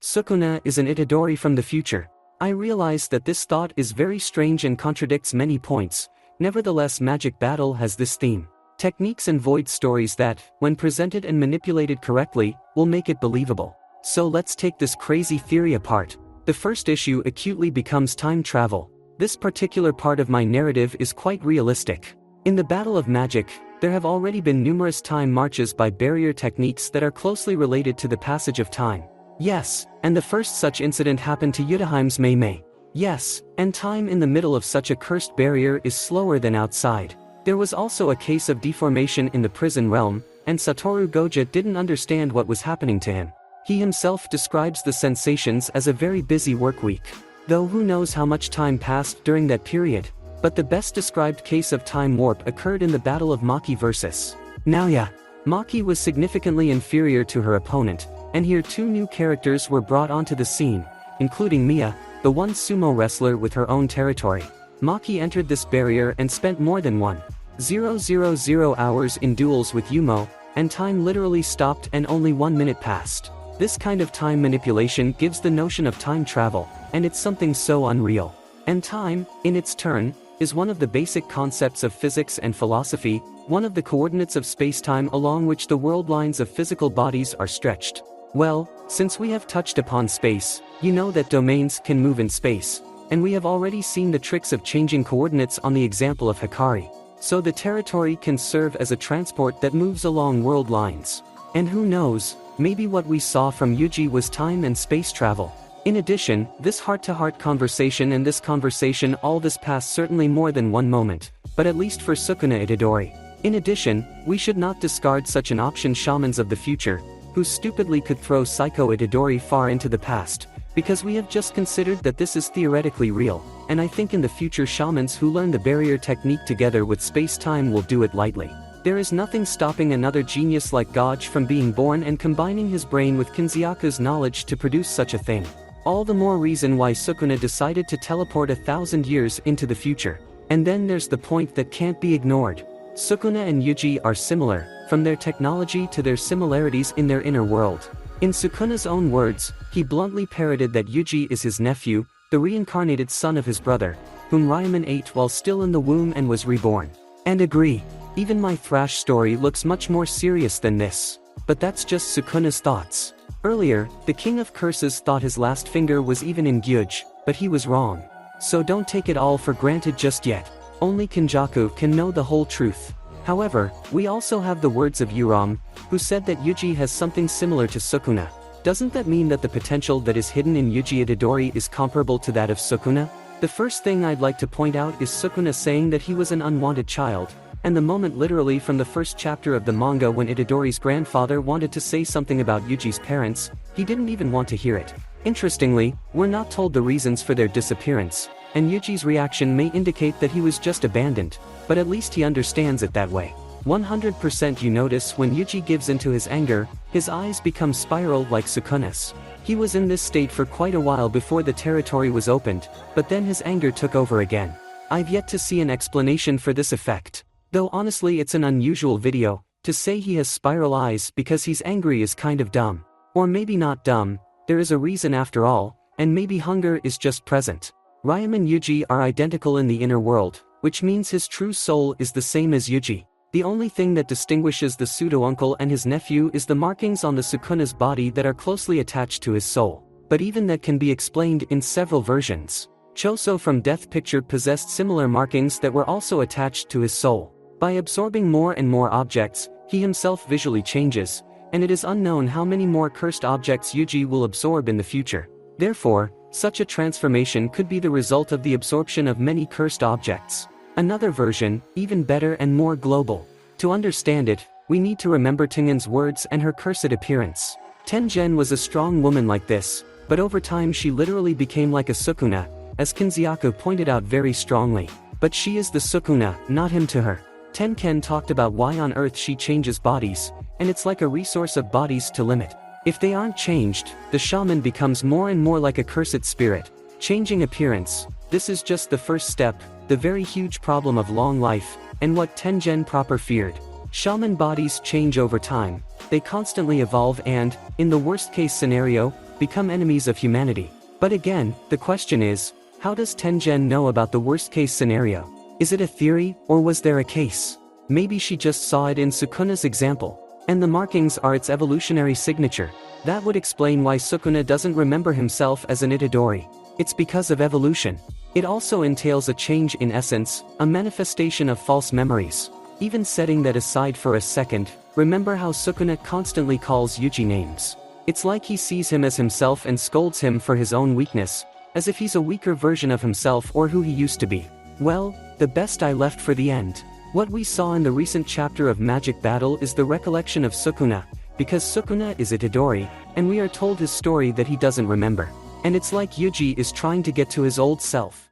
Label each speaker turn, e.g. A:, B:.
A: Sukuna is an Itadori from the future. I realize that this thought is very strange and contradicts many points. Nevertheless, Magic Battle has this theme. Techniques and void stories that, when presented and manipulated correctly, will make it believable. So let's take this crazy theory apart. The first issue acutely becomes time travel. This particular part of my narrative is quite realistic. In the Battle of Magic, there have already been numerous time marches by barrier techniques that are closely related to the passage of time. Yes, and the first such incident happened to Yudaheim's Mei Mei. Yes, and time in the middle of such a cursed barrier is slower than outside. There was also a case of deformation in the prison realm, and Satoru Goja didn't understand what was happening to him. He himself describes the sensations as a very busy work week. Though who knows how much time passed during that period. But the best described case of time warp occurred in the Battle of Maki vs. Naoya. Maki was significantly inferior to her opponent, and here two new characters were brought onto the scene, including Mia, the one sumo wrestler with her own territory. Maki entered this barrier and spent more than 1,000 hours in duels with Yumo, and time literally stopped and only 1 minute passed. This kind of time manipulation gives the notion of time travel, and it's something so unreal. And time, in its turn, is one of the basic concepts of physics and philosophy, one of the coordinates of space-time along which the world lines of physical bodies are stretched. Well, since we have touched upon space, you know that domains can move in space, and we have already seen the tricks of changing coordinates on the example of Hikari. So the territory can serve as a transport that moves along world lines. And who knows, maybe what we saw from YUJI was time and space travel. In addition, this heart-to-heart conversation and this conversation all this past certainly more than one moment, but at least for Sukuna Itadori. In addition, we should not discard such an option, shamans of the future, who stupidly could throw Psycho Itadori far into the past, because we have just considered that this is theoretically real, and I think in the future shamans who learn the barrier technique together with space-time will do it lightly. There is nothing stopping another genius like Goj from being born and combining his brain with Kinziaka's knowledge to produce such a thing. All the more reason why Sukuna decided to teleport 1,000 years into the future. And then there's the point that can't be ignored. Sukuna and Yuji are similar, from their technology to their similarities in their inner world. In Sukuna's own words, he bluntly parroted that Yuji is his nephew, the reincarnated son of his brother, whom Ryaman ate while still in the womb and was reborn. And agree, even my thrash story looks much more serious than this. But that's just Sukuna's thoughts. Earlier, the King of Curses thought his last finger was even in Gyuj, but he was wrong. So don't take it all for granted just yet. Only Kinjaku can know the whole truth. However, we also have the words of Yuram, who said that Yuji has something similar to Sukuna. Doesn't that mean that the potential that is hidden in Yuji Itadori is comparable to that of Sukuna? The first thing I'd like to point out is Sukuna saying that he was an unwanted child, and the moment literally from the first chapter of the manga when Itadori's grandfather wanted to say something about Yuji's parents, he didn't even want to hear it. Interestingly, we're not told the reasons for their disappearance, and Yuji's reaction may indicate that he was just abandoned, but at least he understands it that way. 100% you notice when Yuji gives into his anger, his eyes become spiraled like Sukuna's. He was in this state for quite a while before the territory was opened, but then his anger took over again. I've yet to see an explanation for this effect. Though honestly it's an unusual video, to say he has spiral eyes because he's angry is kind of dumb. Or maybe not dumb, there is a reason after all, and maybe hunger is just present. Ryaman and Yuji are identical in the inner world, which means his true soul is the same as Yuji. The only thing that distinguishes the pseudo-uncle and his nephew is the markings on the Sukuna's body that are closely attached to his soul. But even that can be explained in several versions. Choso from Death Picture possessed similar markings that were also attached to his soul. By absorbing more and more objects, he himself visually changes, and it is unknown how many more cursed objects Yuji will absorb in the future. Therefore, such a transformation could be the result of the absorption of many cursed objects. Another version, even better and more global. To understand it, we need to remember Tengen's words and her cursed appearance. Tengen was a strong woman like this, but over time she literally became like a Sukuna, as Kinziaku pointed out very strongly. But she is the Sukuna, not him to her. Tengen talked about why on earth she changes bodies, and it's like a resource of bodies to limit. If they aren't changed, the shaman becomes more and more like a cursed spirit. Changing appearance, this is just the first step, the very huge problem of long life, and what Tengen proper feared. Shaman bodies change over time, they constantly evolve and, in the worst case scenario, become enemies of humanity. But again, the question is, how does Tengen know about the worst-case scenario? Is it a theory, or was there a case? Maybe she just saw it in Sukuna's example, and the markings are its evolutionary signature. That would explain why Sukuna doesn't remember himself as an Itadori. It's because of evolution. It also entails a change in essence, a manifestation of false memories. Even setting that aside for a second, remember how Sukuna constantly calls YUJI names. It's like he sees him as himself and scolds him for his own weakness, as if he's a weaker version of himself or who he used to be. Well, the best I left for the end. What we saw in the recent chapter of Magic Battle is the recollection of Sukuna, because Sukuna is Itadori, and we are told his story that he doesn't remember. And it's like YUJI is trying to get to his old self.